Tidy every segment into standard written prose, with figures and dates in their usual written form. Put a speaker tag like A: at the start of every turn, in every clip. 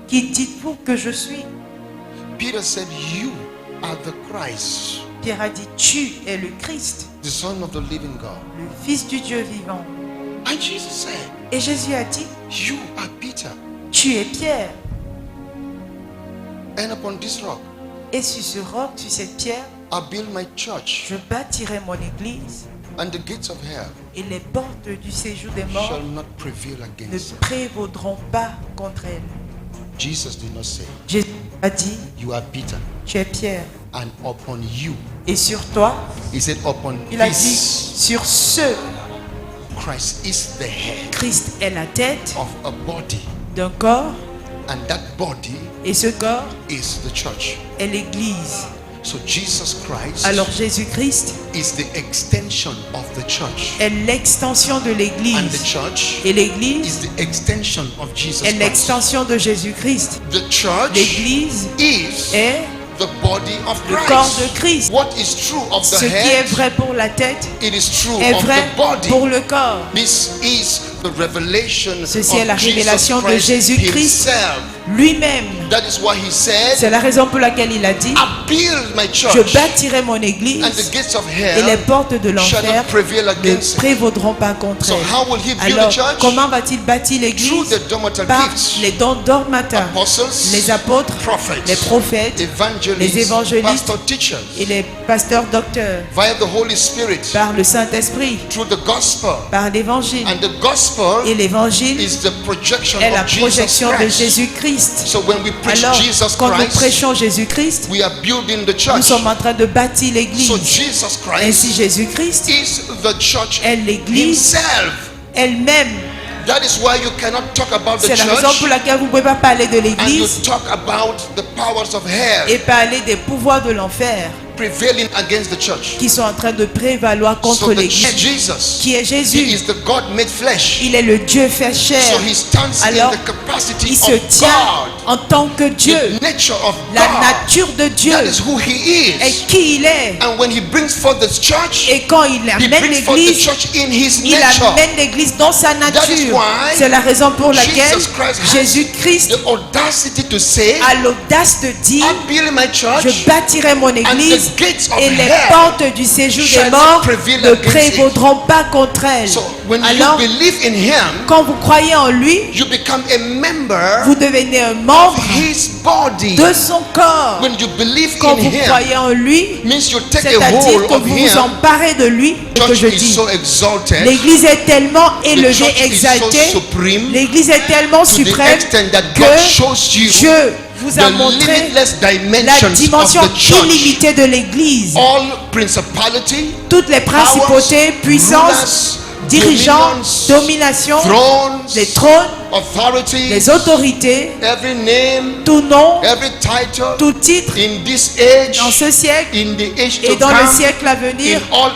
A: Qui dites-vous que je suis?
B: Peter said, you are the Christ,
A: Pierre a dit, tu es le Christ,
B: the Son of the living God.
A: le Fils du Dieu vivant.
B: And Jesus said,
A: Et Jésus a dit,
B: you are Peter,
A: tu es Pierre.
B: and upon this rock
A: Et sur ce roc, sur cette pierre,
B: I build my church,
A: je bâtirai mon église.
B: and the gates of hell
A: Et les portes du séjour des morts
B: shall not prevail
A: ne
B: against it.
A: prévaudront pas contre elle.
B: Jesus did not say,
A: Jésus a dit,
B: you are Peter,
A: tu es Pierre.
B: and upon you.
A: Et sur toi,
B: He said, upon
A: il a dit,
B: this,
A: sur ce,
B: Christ is the head
A: Christ est la tête
B: of a body,
A: d'un corps.
B: and that body
A: Et ce corps
B: is the church.
A: est l'église.
B: So Jesus Christ
A: Alors Jésus-Christ
B: is the extension of the church,
A: est l'extension de
B: and the
A: l'église.
B: church
A: Et l'église
B: is the extension of Jesus
A: est
B: Christ.
A: l'extension de Jésus-Christ.
B: The church
A: L'église
B: is
A: est
B: the body of
A: le corps de
B: Christ.
A: Christ.
B: What is true of
A: Ce
B: the
A: qui est
B: head,
A: vrai pour la tête
B: it is true
A: est
B: of
A: vrai
B: the body.
A: pour le corps.
B: This is the revelation
A: Ceci est la
B: of Jesus
A: révélation de
B: Christ
A: Jésus-Christ
B: himself.
A: lui-même.
B: That is why he said,
A: C'est la raison pour laquelle il a dit,
B: I build my
A: je
B: church,
A: bâtirai mon
B: and the
A: église
B: gates of
A: et les
B: hell
A: portes de
B: shall
A: l'enfer
B: not prevail
A: ne
B: against it.
A: prévaudront pas contre
B: So
A: elle.
B: how will he build
A: Alors,
B: the church?
A: comment va-t-il bâtir
B: Through
A: l'église?
B: the dormant
A: Par
B: gifts,
A: les dons dormata,
B: apostles,
A: les apôtres,
B: prophets,
A: les prophètes
B: evangelists,
A: les évangélistes,
B: pastor teachers,
A: et les pasteurs docteurs,
B: via the Holy Spirit,
A: par le Saint-Esprit,
B: through the gospel.
A: par l'évangile.
B: And the gospel
A: Et l'évangile
B: is the projection
A: est la
B: of Jesus
A: projection de
B: Christ.
A: Jésus-Christ.
B: So when we preach
A: Alors,
B: Jesus
A: quand nous
B: Christ,
A: prêchons Jésus-Christ,
B: we are building the
A: nous
B: church.
A: sommes en train de bâtir
B: So
A: l'église.
B: Jesus
A: Ainsi,
B: Christ
A: Jésus-Christ
B: is the church
A: est l'église
B: himself.
A: elle-même.
B: That is why you cannot talk about the
A: C'est la raison
B: church
A: pour laquelle vous ne pouvez pas parler de
B: and you
A: l'église
B: talk about the powers of hell
A: et parler des pouvoirs de l'enfer
B: prevailing against the church.
A: qui sont en train de prévaloir contre
B: So the
A: l'église.
B: Jesus,
A: Qui est
B: he
A: Jésus.
B: is the God made flesh.
A: Il est le Dieu fait chair.
B: So he stands
A: Alors,
B: in the capacity
A: il se
B: of
A: tient
B: God,
A: en tant que Dieu.
B: the nature of
A: La
B: God.
A: nature de Dieu
B: That is who he
A: est
B: is.
A: qui il est.
B: And when he brings forth the church,
A: Et quand il
B: he
A: amène
B: brings forth the
A: l'église,
B: church in his
A: il
B: nature.
A: amène l'église dans sa
B: That is
A: nature.
B: why
A: C'est la raison pour laquelle
B: Jesus Christ has
A: Jésus-Christ
B: the audacity to say,
A: a l'audace de dire,
B: I build my church,
A: je bâtirai mon église
B: and the gates of
A: et les
B: hell
A: portes du séjour
B: shall
A: des
B: not
A: morts
B: prevail
A: ne
B: against it.
A: prévaudront pas contre elle.
B: So when
A: Alors,
B: you believe in him,
A: quand vous croyez en lui,
B: you become a member
A: vous devenez un
B: of
A: membre
B: his body.
A: de son corps.
B: When you believe
A: Quand
B: in
A: vous
B: him,
A: croyez en lui,
B: means you take a
A: c'est-à-dire
B: hold
A: que
B: of
A: vous vous
B: him.
A: emparez de lui, et que
B: Church
A: je
B: is
A: dis,
B: so exalted.
A: l'église est tellement
B: The
A: élevée,
B: church is so
A: exaltée,
B: supreme
A: l'église est tellement
B: to the
A: suprême
B: extent that
A: que
B: God shows you
A: Dieu vous a
B: the
A: montré
B: limitless
A: la
B: dimensions
A: dimension
B: of the church.
A: illimitée de l'église.
B: All principality,
A: Toutes les principautés,
B: powers,
A: puissances,
B: rulers,
A: dirigeants,
B: dominions,
A: domination,
B: thrones,
A: les trônes,
B: authorities,
A: les autorités,
B: every name,
A: tout nom,
B: every title,
A: tout titre,
B: in this age,
A: dans ce siècle
B: in the age
A: et
B: to
A: dans le
B: come,
A: siècle à venir,
B: in all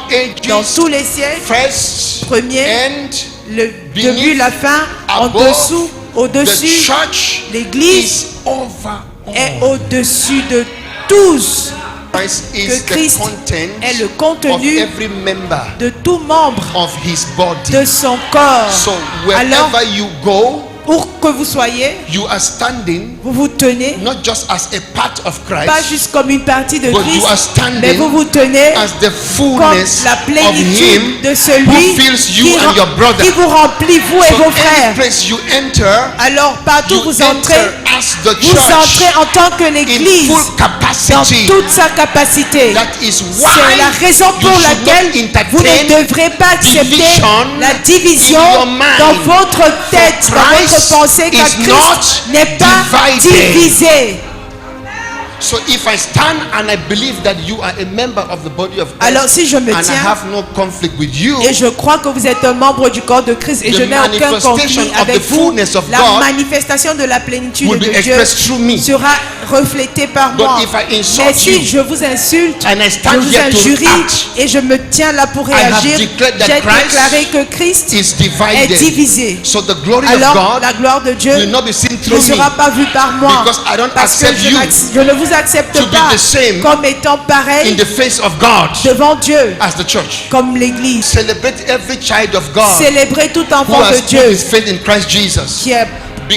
A: dans
B: ages,
A: tous les siècles,
B: first,
A: premier,
B: end,
A: le
B: beneath,
A: début, la fin, en
B: above,
A: dessous,
B: the
A: au-dessus,
B: church
A: l'église
B: is over
A: est au-dessus de tous.
B: Christ is
A: Que Christ
B: the content
A: est le
B: of
A: contenu
B: every member
A: de tout membre
B: of his body.
A: de son corps.
B: So
A: Alors,
B: wherever you go,
A: où que vous soyez,
B: you are standing
A: vous vous tenez,
B: not just as a part of
A: pas
B: Christ,
A: juste comme une partie de
B: but you are
A: Christ,
B: standing
A: mais vous vous tenez
B: as the
A: comme
B: fullness
A: la
B: of
A: plénitude
B: him
A: de celui
B: who fills you and your brother.
A: qui vous remplit, vous et
B: So
A: vos
B: any
A: frères.
B: place you enter,
A: Alors, partout
B: you
A: vous entrez,
B: enter as the
A: vous entrez
B: church
A: en tant que
B: in
A: l'église,
B: full
A: dans
B: capacity.
A: toute sa capacité.
B: That is
A: C'est
B: why
A: la raison
B: you
A: pour
B: should
A: laquelle
B: not
A: vous ne
B: entertain
A: devrez pas accepter
B: division
A: la division
B: in your mind.
A: dans votre tête,
B: For
A: dans votre
B: Christ
A: pensée, car
B: is
A: Christ
B: not
A: n'est pas
B: divided.
A: divisé.
B: So if I stand and I believe that you are a member of the body of Christ,
A: Alors si je me
B: and I
A: tiens
B: have no conflict with you,
A: et je crois que vous êtes un membre du corps de Christ et
B: The
A: je n'ai aucun
B: manifestation
A: conflit
B: of
A: avec
B: the
A: vous,
B: fullness of
A: la
B: God
A: manifestation de la plénitude
B: will
A: de
B: be
A: Dieu
B: expressed through me.
A: sera reflétée par
B: But
A: moi.
B: if I insult
A: Mais si
B: you
A: je vous insulte,
B: and I
A: je
B: stand
A: vous
B: here to
A: injurie
B: react,
A: et je me tiens là pour
B: I have
A: réagir, j'ai
B: declared that
A: déclaré que Christ
B: is
A: est
B: divided.
A: divisé.
B: So the glory
A: Alors
B: of God
A: la gloire de Dieu
B: will not be seen
A: ne
B: through me
A: sera pas vue par moi
B: because I don't
A: parce que
B: accept you
A: je ne vous accepte
B: to be
A: pas
B: the same
A: comme étant pareil
B: in the face of God
A: devant Dieu
B: as the church.
A: comme l'église.
B: Celebrate every child of God
A: Célébrer tout
B: who
A: enfant
B: has
A: de
B: put
A: Dieu
B: his faith in Christ Jesus.
A: qui a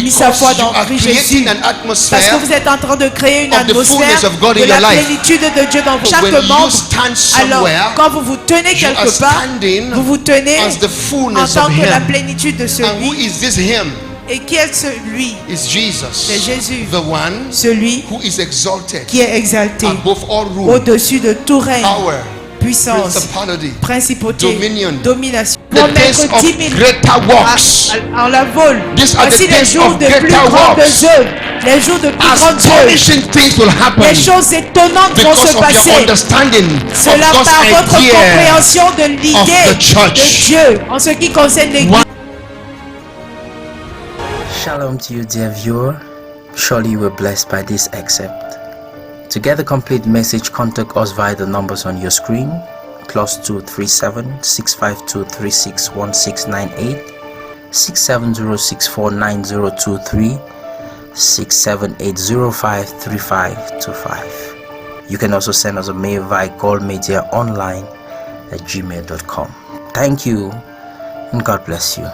A: mis sa foi
B: Because you
A: dans
B: are
A: Christ
B: creating
A: Jésus.
B: an
A: Parce que
B: atmosphere.
A: vous êtes en train de créer une
B: of the
A: atmosphère
B: fullness of God
A: de
B: in
A: la
B: your life.
A: plénitude de Dieu dans chaque
B: When you
A: membre.
B: stand
A: Alors,
B: somewhere,
A: quand vous vous tenez
B: you are
A: quelque part,
B: standing
A: vous vous tenez
B: as the
A: en
B: fullness
A: tant
B: of
A: que la
B: Him.
A: plénitude de
B: And who
A: celui.
B: is this Him?
A: Et qui est celui?
B: Is Jesus.
A: C'est Jésus.
B: The one
A: Celui
B: who is exalted
A: qui est exalté
B: above all rule,
A: au-dessus de tout règne,
B: power,
A: puissance,
B: principality,
A: principauté,
B: dominion.
A: domination.
B: The
A: Pour
B: days
A: mettre
B: of
A: 10 000
B: greater works.
A: en la vol.
B: These are the
A: Voici les
B: days
A: jours
B: of
A: de plus
B: greater
A: grandes
B: works.
A: œuvres. Les jours de plus grandes œuvres.
B: Astonishing things will happen
A: Les choses étonnantes vont
B: because
A: se
B: of your
A: passer.
B: understanding
A: Cela
B: of God's
A: par votre
B: idea.
A: compréhension de l'idée
B: of the church.
A: de Dieu en ce qui concerne l'Église.
C: Shalom to you, dear viewer. Surely you were blessed by this excerpt. To get the complete message, contact us via the numbers on your screen: +237 652 361698, 670649023, 678053525. You can also send us a mail via goldmediaonline@gmail.com. Thank you, and God bless you.